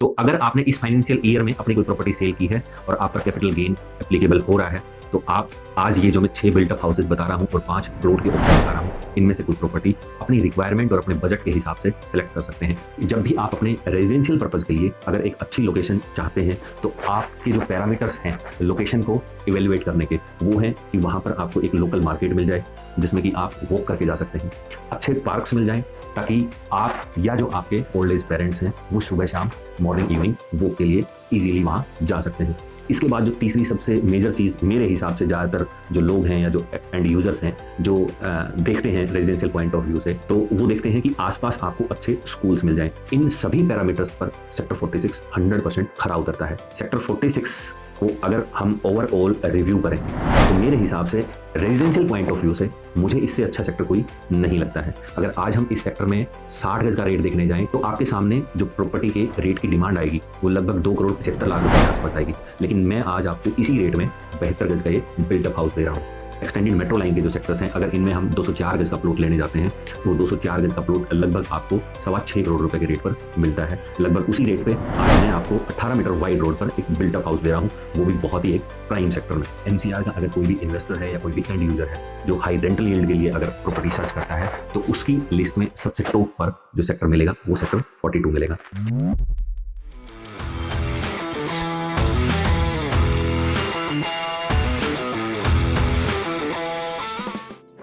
तो अगर आपने इस फाइनेंशियल ईयर में अपनी कोई प्रॉपर्टी सेल की है और आप पर कैपिटल गेन एप्लीकेबल हो रहा है, तो आप आज ये जो मैं 6 बिल्टअप हाउसेज बता रहा हूँ और 5 प्लॉट के ऑप्शन बता रहा हूँ, इनमें से कोई प्रॉपर्टी अपनी रिक्वायरमेंट और अपने बजट के हिसाब से सेलेक्ट कर सकते हैं। जब भी आप अपने रेजिडेंशियल पर्पज़ के लिए अगर एक अच्छी लोकेशन चाहते हैं, तो आपके जो पैरामीटर्स हैं लोकेशन को इवेल्युएट करने के, वो हैं कि वहाँ पर आपको एक लोकल मार्केट मिल जाए जिसमें कि आप वॉक करके जा सकते हैं, अच्छे पार्क्स मिल जाएं ताकि आप या जो आपके ओल्ड एज पेरेंट्स हैं वो सुबह शाम मॉर्निंग इवनिंग वॉक के लिए इजीली वहाँ जा सकते हैं। इसके बाद जो तीसरी सबसे मेजर चीज़ मेरे हिसाब से ज़्यादातर जो लोग हैं या जो एंड यूज़र्स हैं जो देखते हैं रेजिडेंशियल पॉइंट ऑफ व्यू से, तो वो देखते हैं कि आसपास आपको अच्छे स्कूल्स मिल जाएं। इन सभी पैरामीटर्स पर सेक्टर 46 100% खरा उतरता है। सेक्टर 46 को अगर हम ओवरऑल रिव्यू करें तो मेरे हिसाब से रेजिडेंशियल पॉइंट ऑफ व्यू से मुझे इससे अच्छा सेक्टर कोई नहीं लगता है। अगर आज हम इस सेक्टर में 60 गज का रेट देखने जाएं तो आपके सामने जो प्रॉपर्टी के रेट की डिमांड आएगी वो लगभग 2 करोड़ 75 लाख रुपए के आसपास आएगी, लेकिन मैं आज आपको इसी रेट में 72 गज का ये बिल्टअप हाउस दे रहा हूँ। एक्सटेंडेड मेट्रो लाइन के जो सेक्टर्स हैं, अगर इनमें हम 204 गज का प्लॉट लेने जाते हैं तो 204 गज का प्लॉट लगभग आपको 6.25 करोड़ रुपए के रेट पर मिलता है। लगभग उसी रेट पे आज मैं आपको 18 मीटर वाइड रोड पर एक बिल्टअप हाउस दे रहा हूँ, वो भी बहुत ही एक प्राइम सेक्टर में। एनसीआर का अगर कोई भी इन्वेस्टर है या कोई भी एंड यूजर है जो हाई रेंटल यील्ड के लिए अगर प्रॉपर्टी सर्च करता है, तो उसकी लिस्ट में सबसे टॉप पर जो सेक्टर मिलेगा वो सेक्टर 42 मिलेगा।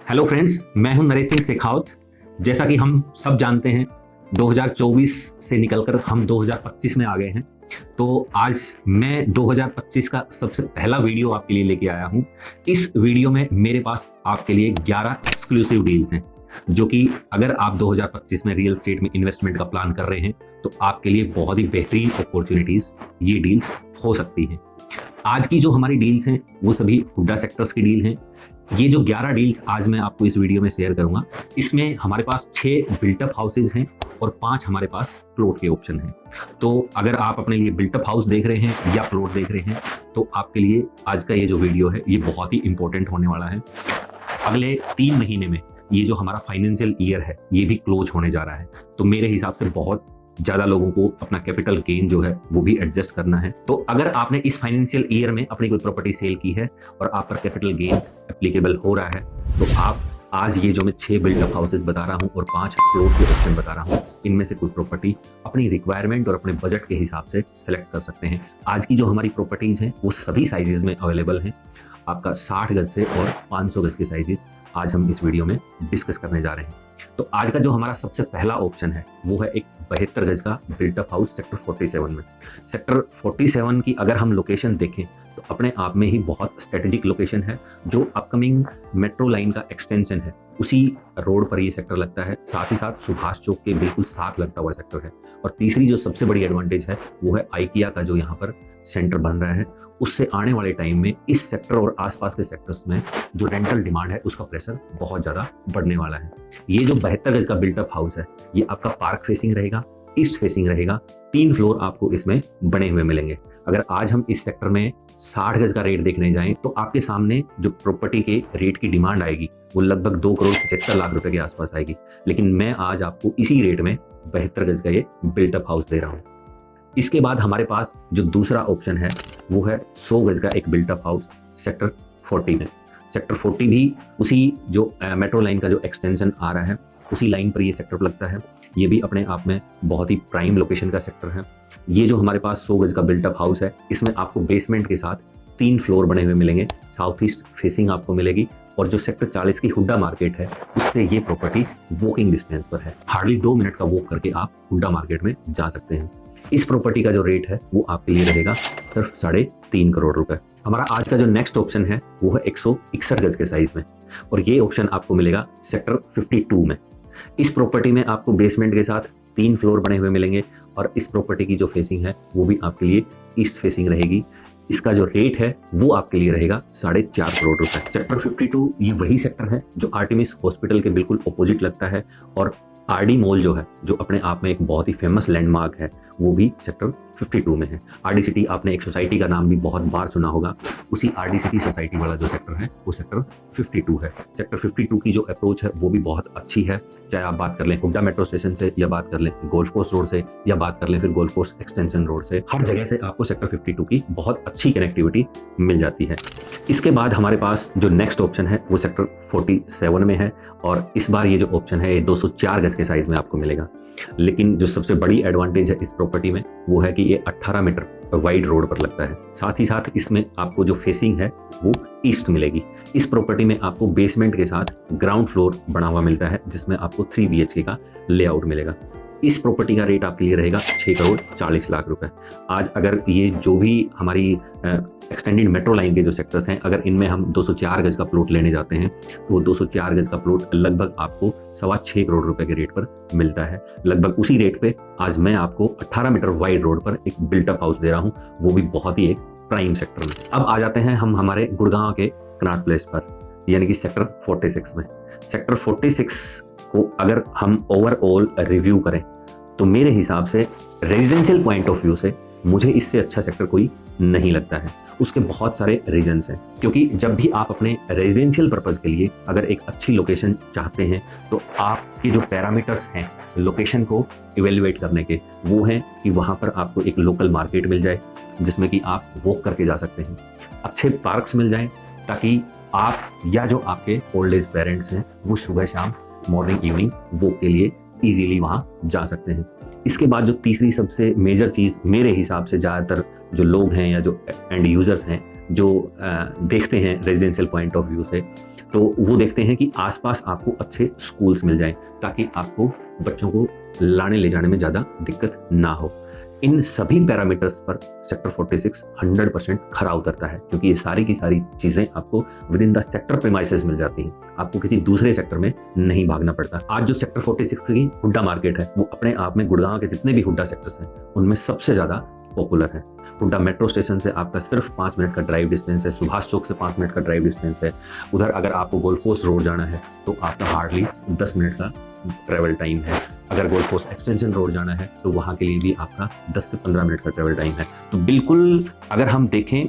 हेलो फ्रेंड्स, मैं हूं नरेश सिंह शेखावत। जैसा कि हम सब जानते हैं 2024 से निकलकर हम 2025 में आ गए हैं, तो आज मैं 2025 का सबसे पहला वीडियो आपके लिए लेके आया हूं। इस वीडियो में मेरे पास आपके लिए 11 एक्सक्लूसिव डील्स हैं जो कि अगर आप 2025 में रियल एस्टेट में इन्वेस्टमेंट का प्लान कर रहे हैं तो आपके लिए बहुत ही बेहतरीन अपॉर्चुनिटीज ये डील्स हो सकती हैं। आज की जो हमारी डील्स हैं वो सभी हुड्डा सेक्टर्स की डील हैं। ये जो 11 डील्स आज मैं आपको इस वीडियो में शेयर करूंगा, इसमें हमारे पास 6 बिल्टअप हाउसेज हैं और 5 हमारे पास प्लॉट के ऑप्शन हैं। तो अगर आप अपने लिए बिल्टअप हाउस देख रहे हैं या प्लॉट देख रहे हैं तो आपके लिए आज का ये जो वीडियो है ये बहुत ही इंपॉर्टेंट होने वाला है। अगले 3 महीने में ये जो हमारा फाइनेंशियल ईयर है ये भी क्लोज होने जा रहा है, तो मेरे हिसाब से बहुत ज़्यादा लोगों को अपना कैपिटल गेन जो है वो भी एडजस्ट करना है। तो अगर आपने इस फाइनेंशियल ईयर में अपनी कोई प्रॉपर्टी सेल की है और आप पर कैपिटल गेन एप्लीकेबल हो रहा है, तो आप आज ये जो मैं 6 बिल्टअप हाउसेज बता रहा हूँ और 5 प्लॉट के ऑप्शन बता रहा हूँ, इनमें से कोई प्रॉपर्टी अपनी रिक्वायरमेंट और अपने बजट के हिसाब से सेलेक्ट कर सकते हैं। आज की जो हमारी प्रॉपर्टीज हैं वो सभी साइजेज में अवेलेबल हैं। आपका 60 गज से और 500 गज के साइजेस आज हम इस वीडियो में डिस्कस करने जा रहे हैं। तो आज का जो हमारा सबसे पहला ऑप्शन है वो है एक 72 गज का बिल्टअप हाउस सेक्टर 47 में। सेक्टर 47 की अगर हम लोकेशन देखें तो अपने आप में ही बहुत स्ट्रेटेजिक लोकेशन है। जो अपकमिंग मेट्रो लाइन का एक्सटेंशन है उसी रोड पर ये सेक्टर लगता है, साथ ही साथ सुभाष चौक के बिल्कुल साथ लगता हुआ सेक्टर है। और तीसरी जो सबसे बड़ी एडवांटेज है वो है आइकिया का जो यहाँ पर सेंटर बन रहा है, उससे आने वाले टाइम में इस सेक्टर और आसपास के सेक्टर्स में जो रेंटल डिमांड है उसका प्रेशर बहुत ज़्यादा बढ़ने वाला है। ये जो 72 गज का बिल्टअप हाउस है ये आपका पार्क फेसिंग रहेगा, ईस्ट फेसिंग रहेगा, 3 फ्लोर आपको इसमें बने हुए मिलेंगे। अगर आज हम इस सेक्टर में 60 गज का रेट देखने जाएं तो आपके सामने जो प्रॉपर्टी के रेट की डिमांड आएगी वो लगभग 2 करोड़ 75 लाख रुपए के आसपास आएगी, लेकिन मैं आज आपको इसी रेट में 72 गज का ये बिल्टअप हाउस दे रहा हूँ। इसके बाद हमारे पास जो दूसरा ऑप्शन है वो है 100 गज का एक बिल्टअप हाउस सेक्टर 40 में। सेक्टर 40 भी उसी जो मेट्रो लाइन का जो एक्सटेंशन आ रहा है उसी लाइन पर ये सेक्टर लगता है। ये भी अपने आप में बहुत ही प्राइम लोकेशन का सेक्टर है। ये जो हमारे पास 100 गज का बिल्टअप हाउस है इसमें आपको बेसमेंट के साथ 3 फ्लोर बने हुए मिलेंगे, साउथ ईस्ट फेसिंग आपको मिलेगी, और जो सेक्टर 40 की हुड्डा मार्केट है उससे ये प्रॉपर्टी वॉकिंग डिस्टेंस पर है। हार्डली 2 मिनट का वॉक करके आप हुड्डा मार्केट में जा सकते हैं। इस प्रॉपर्टी का जो रेट है वो आपके लिए रहेगा सिर्फ 3.5 करोड़ रुपए। हमारा आज का जो नेक्स्ट ऑप्शन है वो है 161 गज के साइज में, और ये ऑप्शन आपको मिलेगा सेक्टर 52 में। इस प्रॉपर्टी में आपको बेसमेंट के साथ 3 फ्लोर बने हुए मिलेंगे, और इस प्रॉपर्टी की जो फेसिंग है वो भी आपके लिए ईस्ट फेसिंग रहेगी। इसका जो रेट है वो आपके लिए रहेगा 4.5 करोड़ रुपए। सेक्टर 52 ये वही सेक्टर है जो आर्टेमिस हॉस्पिटल के बिल्कुल अपोजिट लगता है, और आरडी मॉल जो है जो अपने आप में एक बहुत ही फेमस लैंडमार्क है वो भी सेक्टर 52 में है। आरडी सिटी, आपने एक सोसाइटी का नाम भी बहुत बार सुना होगा, उसी आरडी सिटी सोसाइटी वाला जो सेक्टर है वो सेक्टर 52 है। सेक्टर 52 की जो अप्रोच है वो भी बहुत अच्छी है, चाहे आप बात कर लें हुड्डा मेट्रो स्टेशन से, या बात कर लें गोल्फ कोर्स रोड से, या बात कर लें फिर गोल्फ कोर्स एक्सटेंशन रोड से, हर जगह से आपको सेक्टर 52 की बहुत अच्छी कनेक्टिविटी मिल जाती है। इसके बाद हमारे पास जो नेक्स्ट ऑप्शन है वो सेक्टर 47 में है, और इस बार ये जो ऑप्शन है ये 204 गज के साइज में आपको मिलेगा। लेकिन जो सबसे बड़ी एडवांटेज है इस प्रॉपर्टी में वो है कि ये 18 मीटर वाइड रोड पर लगता है। साथ ही साथ इसमें आपको जो फेसिंग है वो ईस्ट मिलेगी। इस प्रॉपर्टी में आपको बेसमेंट के साथ ग्राउंड फ्लोर बना हुआ मिलता है, जिसमें आपको 3 BHK का लेआउट मिलेगा। इस प्रॉपर्टी का रेट आपके लिए रहेगा 6 करोड़ 40 लाख रुपए। आज अगर ये जो भी हमारी एक्सटेंडेड मेट्रो लाइन के जो सेक्टर्स हैं, अगर इनमें हम 204 गज का प्लॉट लेने जाते हैं तो वो 204 गज का प्लॉट लगभग आपको 6.25 करोड़ रुपए के रेट पर मिलता है। लगभग उसी रेट पे आज मैं आपको 18 मीटर वाइड रोड पर एक बिल्टअप हाउस दे रहा हूँ, वो भी बहुत ही एक प्राइम सेक्टर में। अब आ जाते हैं हम हमारे गुड़गांव के कनॉट प्लेस पर, यानी कि सेक्टर 46 में। सेक्टर 46 को अगर हम ओवरऑल रिव्यू करें तो मेरे हिसाब से रेजिडेंशियल पॉइंट ऑफ व्यू से मुझे इससे अच्छा सेक्टर कोई नहीं लगता है। उसके बहुत सारे रीजंस हैं, क्योंकि जब भी आप अपने रेजिडेंशियल पर्पज़ के लिए अगर एक अच्छी लोकेशन चाहते हैं तो आपके जो पैरामीटर्स हैं लोकेशन को इवेल्युएट करने के, वो हैं कि वहाँ पर आपको एक लोकल मार्केट मिल जाए जिसमें कि आप वॉक करके जा सकते हैं, अच्छे पार्क्स मिल जाएं ताकि आप या जो आपके ओल्ड एज पेरेंट्स हैं वो सुबह शाम मॉर्निंग इवनिंग वॉक के लिए ईजीली वहाँ जा सकते हैं। इसके बाद जो तीसरी सबसे मेजर चीज़ मेरे हिसाब से ज़्यादातर जो लोग हैं या जो एंड यूज़र्स हैं जो देखते हैं रेजिडेंशियल पॉइंट ऑफ व्यू से, तो वो देखते हैं कि आसपास आपको अच्छे स्कूल्स मिल जाएं ताकि आपको बच्चों को लाने ले जाने में ज़्यादा दिक्कत ना हो। इन सभी पैरामीटर्स पर सेक्टर 46 100% खरा उतरता है, क्योंकि ये सारी की सारी चीज़ें आपको within the sector premises मिल जाती हैं, आपको किसी दूसरे सेक्टर में नहीं भागना पड़ता। आज जो सेक्टर 46 की हुड्डा मार्केट है वो अपने आप में गुड़गांव के जितने भी हुड्डा सेक्टर्स हैं उनमें सबसे ज़्यादा पॉपुलर है। हुड्डा मेट्रो स्टेशन से आपका सिर्फ 5 मिनट का ड्राइव डिस्टेंस है, सुभाष चौक से 5 मिनट का ड्राइव डिस्टेंस है। उधर अगर आपको गोल्फ कोर्स रोड जाना है तो आपका हार्डली 10 मिनट का ट्रैवल टाइम है। अगर गोल्फ कोर्स एक्सटेंशन रोड जाना है तो वहाँ के लिए भी आपका 10 से 15 मिनट का ट्रैवल टाइम है। तो बिल्कुल अगर हम देखें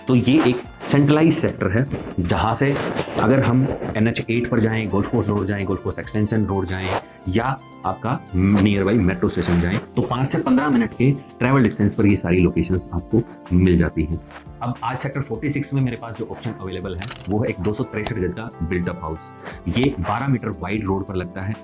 तो ये एक सेंट्रलाइज सेक्टर है, जहाँ से अगर हम NH8 पर जाएं, गोल्फ कोर्स रोड जाएं, गोल्फ कोर्स एक्सटेंशन रोड जाएं, या आपका नियर बाई मेट्रो स्टेशन जाएं, तो 5 से 15 मिनट के ट्रैवल डिस्टेंस पर ये सारी लोकेशंस आपको मिल जाती हैं। अब आज सेक्टर 46 में मेरे पास जो ऑप्शन अवेलेबल है वो है एक 263 गज का बिल्टअप हाउस। ये 12 मीटर वाइड रोड पर लगता है।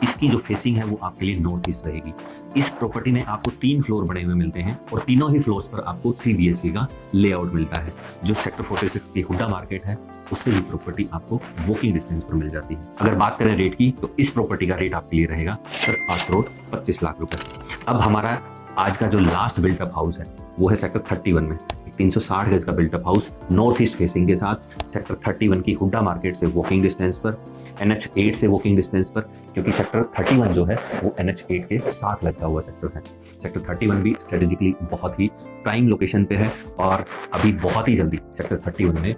इसकी जो फेसिंग है वो आपके लिए नॉर्थ ईस्ट रहेगी। इस प्रॉपर्टी में आपको 3 फ्लोर बने हुए मिलते हैं और तीनों ही फ्लोर्स पर आपको 3 BHK का लेआउट मिलता है। जो सेक्टर 46 की हुड्डा मार्केट है उससे ये प्रॉपर्टी आपको वॉकिंग डिस्टेंस पर मिल जाती है। अगर बात करें रेट की तो इस प्रॉपर्टी का रेट आपके लिए रहेगा सिर्फ 8 करोड़ 25 लाख रुपए। अब हमारा आज का जो लास्ट बिल्टअप हाउस है वो है सेक्टर 31 में 360 गज का built up house north east facing के साथ सेक्टर 31 की हुड्डा मार्केट से वॉकिंग डिस्टेंस पर, NH8 से वॉकिंग डिस्टेंस पर, क्योंकि सेक्टर 31 जो है वो NH8 के साथ लगता हुआ सेक्टर है। सेक्टर 31 भी स्ट्रेटेजिकली बहुत ही प्राइम लोकेशन पे है और अभी बहुत ही जल्दी सेक्टर 31 में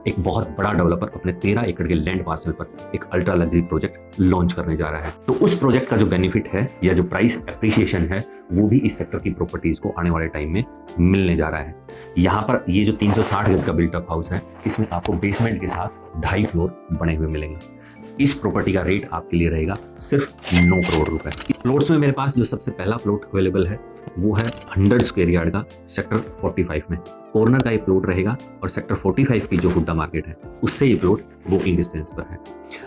एक बहुत बड़ा डेवलपर अपने 13 एकड़ के लैंड पार्सल पर एक अल्ट्रा लग्जरी प्रोजेक्ट लॉन्च करने जा रहा है। तो उस प्रोजेक्ट का जो बेनिफिट है या जो प्राइस एप्रिसिएशन है वो भी इस सेक्टर की प्रॉपर्टीज को आने वाले टाइम में मिलने जा रहा है। यहाँ पर ये जो 360 गज का बिल्टअप हाउस है इसमें आपको बेसमेंट के साथ 2.5 फ्लोर बने हुए मिलेंगे। इस प्रॉपर्टी का रेट आपके लिए रहेगा सिर्फ 9 करोड़ रुपए। इस प्लॉट्स में मेरे पास जो सबसे पहला प्लॉट अवेलेबल है वो है 100 स्क्वायर यार्ड का सेक्टर 45 में। कॉर्नर का ये प्लॉट रहेगा और सेक्टर 45 की जो हुड्डा मार्केट है उससे ये प्लॉट वॉकिंग डिस्टेंस पर है।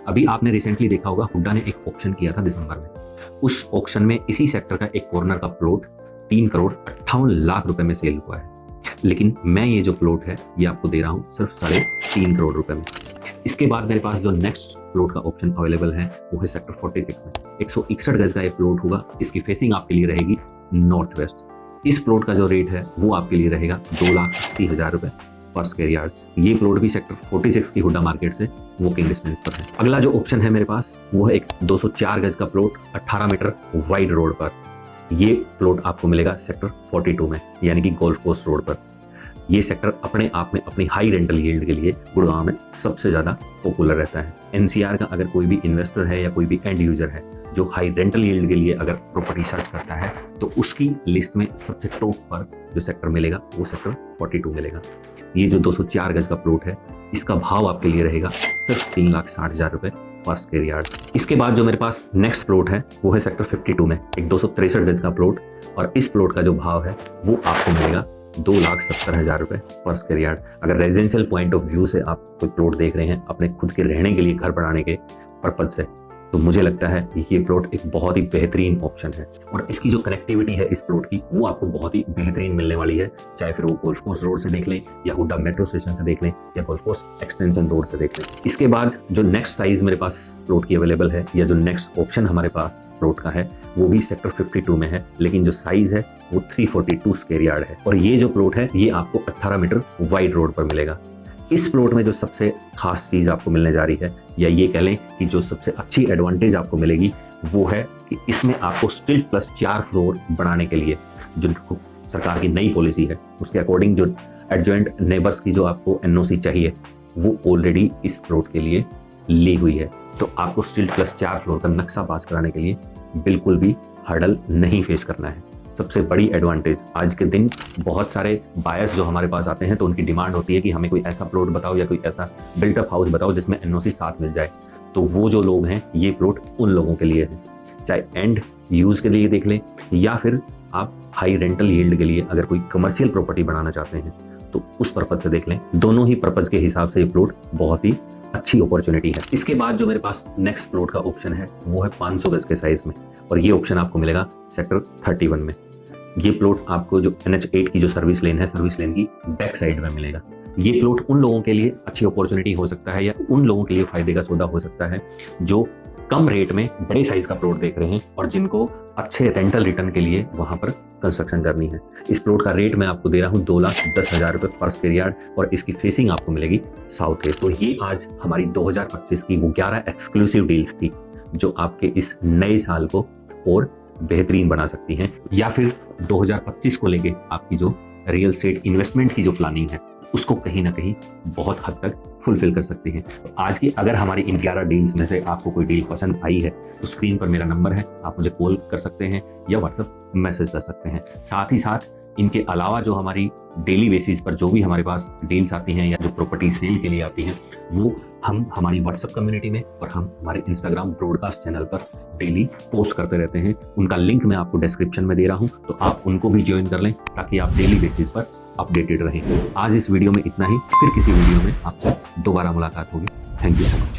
अभी आपने रिसेंटली देखा होगा हुड्डा ने एक ऑप्शन किया था दिसंबर में। उस ऑप्शन में इसी सेक्टर का एक कॉर्नर का प्लॉट 3 करोड़ 58 लाख रुपए में सेल हुआ है, लेकिन मैं ये जो प्लॉट है ये आपको दे रहा हूँ सिर्फ 3.5 करोड़ रुपए में। इसके बाद मेरे पास जो नेक्स्ट प्लॉट का ऑप्शन अवेलेबल है वो है सेक्टर 46 में 161 गज का ये प्लॉट होगा। इसकी फेसिंग आपके लिए रहेगी नॉर्थ वेस्ट। इस प्लॉट का जो रेट है वो आपके लिए रहेगा 2,80,000 रुपए पर स्क्वायर यार्ड। ये प्लॉट भी सेक्टर 46 की हुड्डा मार्केट से वॉकिंग डिस्टेंस पर है। अगला जो ऑप्शन है मेरे पास वो है एक 204 गज का प्लॉट 18 मीटर वाइड रोड पर। ये प्लॉट आपको मिलेगा सेक्टर 42 में, यानी कि गोल्फ कोर्स रोड पर। ये सेक्टर अपने आप में अपनी हाई रेंटल यील्ड के लिए गुड़गांव में सबसे ज़्यादा पॉपुलर रहता है। NCR का अगर कोई भी इन्वेस्टर है या कोई भी एंड यूजर है जो हाई रेंटल यील्ड के लिए अगर प्रॉपर्टी सर्च करता है तो उसकी लिस्ट में सबसे टॉप पर जो सेक्टर मिलेगा वो सेक्टर 42 मिलेगा। ये जो 204 गज का प्लॉट है इसका भाव आपके लिए रहेगा सिर्फ 3,60,000 रुपये पर स्क्वायर यार्ड। इसके बाद जो मेरे पास नेक्स्ट प्लॉट है वो है सेक्टर 52 में एक 263 गज का प्लॉट, और इस प्लॉट का जो भाव है वो आपको मिलेगा 2,70,000 रुपये पर स्क्वायर यार्ड। अगर रेजिडेंशियल पॉइंट ऑफ व्यू से आप कोई प्लॉट देख रहे हैं अपने खुद के रहने के लिए, घर बनाने के पर्पज से, तो मुझे लगता है ये प्लॉट एक बहुत ही बेहतरीन ऑप्शन है। और इसकी जो कनेक्टिविटी है इस प्लॉट की वो आपको बहुत ही बेहतरीन मिलने वाली है, चाहे फिर वो गोल्फ कोर्स रोड से देख लें या हुड्डा मेट्रो स्टेशन से देख लें या गोल्फ कोर्स एक्सटेंशन रोड से देख लें। इसके बाद जो नेक्स्ट साइज मेरे पास प्लॉट की अवेलेबल है या जो नेक्स्ट ऑप्शन हमारे पास प्लॉट का है वो भी सेक्टर 52 में है, लेकिन जो साइज है वो 342 स्क्वायर यार्ड है। और ये जो प्लॉट है ये आपको 18 मीटर वाइड रोड पर मिलेगा। इस प्लॉट में जो सबसे खास चीज़ आपको मिलने जा रही है, या ये कह लें कि जो सबसे अच्छी एडवांटेज आपको मिलेगी, वो है कि इसमें आपको स्टिल्ट प्लस 4 फ्लोर बनाने के लिए जो सरकार की नई पॉलिसी है उसके अकॉर्डिंग जो एडजॉइंट नेबर्स की जो आपको NOC चाहिए वो ऑलरेडी इस प्लॉट के लिए ली हुई है। तो आपको स्टिल्ट प्लस 4 फ्लोर का नक्शा पास कराने के लिए बिल्कुल भी हर्डल नहीं फेस करना है। सबसे बड़ी एडवांटेज, आज के दिन बहुत सारे बायर्स जो हमारे पास आते हैं तो उनकी डिमांड होती है कि हमें कोई ऐसा प्लॉट बताओ या कोई ऐसा बिल्टअप हाउस बताओ जिसमें NOC साथ मिल जाए। तो वो जो लोग हैं ये प्लॉट उन लोगों के लिए है, चाहे एंड यूज़ के लिए देख लें या फिर आप हाई रेंटल यील्ड के लिए अगर कोई कमर्शियल प्रॉपर्टी बनाना चाहते हैं तो उस पर्पज से देख लें। दोनों ही पर्पज के हिसाब से ये प्लॉट बहुत ही अच्छी अपॉर्चुनिटी है। इसके बाद जो मेरे पास नेक्स्ट प्लॉट का ऑप्शन है वो है 500 गज के साइज में, और ये ऑप्शन आपको मिलेगा सेक्टर 31 में। ये प्लॉट आपको जो NH8 की जो सर्विस लेन है, सर्विस लेन की बैक साइड में मिलेगा। ये प्लॉट उन लोगों के लिए अच्छी अपॉर्चुनिटी हो सकता है या उन लोगों के लिए फायदे का सौदा हो सकता है जो कम रेट में बड़े साइज का प्लॉट देख रहे हैं और जिनको अच्छे रेंटल रिटर्न के लिए वहां पर कंस्ट्रक्शन करनी है। इस प्लॉट का रेट मैं आपको दे रहा हूँ 2,10,000 रुपये पर स्क्वायर यार्ड, और इसकी फेसिंग आपको मिलेगी साउथ ईस्ट। तो ये आज हमारी 2025 की वो 11 एक्सक्लूसिव डील्स थी जो आपके इस नए साल को और बेहतरीन बना सकती हैं, या फिर 2025 को लेके आपकी जो रियल एस्टेट इन्वेस्टमेंट की जो प्लानिंग है उसको कहीं ना कहीं बहुत हद तक फुलफिल कर सकती हैं। तो आज की अगर हमारी इन 11 डील्स में से आपको कोई डील पसंद आई है तो स्क्रीन पर मेरा नंबर है, आप मुझे कॉल कर सकते हैं या व्हाट्सएप मैसेज कर सकते हैं। साथ ही साथ इनके अलावा जो हमारी डेली बेसिस पर जो भी हमारे पास डील्स आती हैं या जो प्रॉपर्टी सेल के लिए आती हैं वो हम हमारी व्हाट्सएप कम्युनिटी में और हम हमारे इंस्टाग्राम ब्रॉडकास्ट चैनल पर डेली पोस्ट करते रहते हैं। उनका लिंक मैं आपको डिस्क्रिप्शन में दे रहा हूं, तो आप उनको भी ज्वाइन कर लें ताकि आप डेली बेसिस पर अपडेटेड रहें। आज इस वीडियो में इतना ही, फिर किसी वीडियो में आपसे दोबारा मुलाकात होगी। Thank you so much.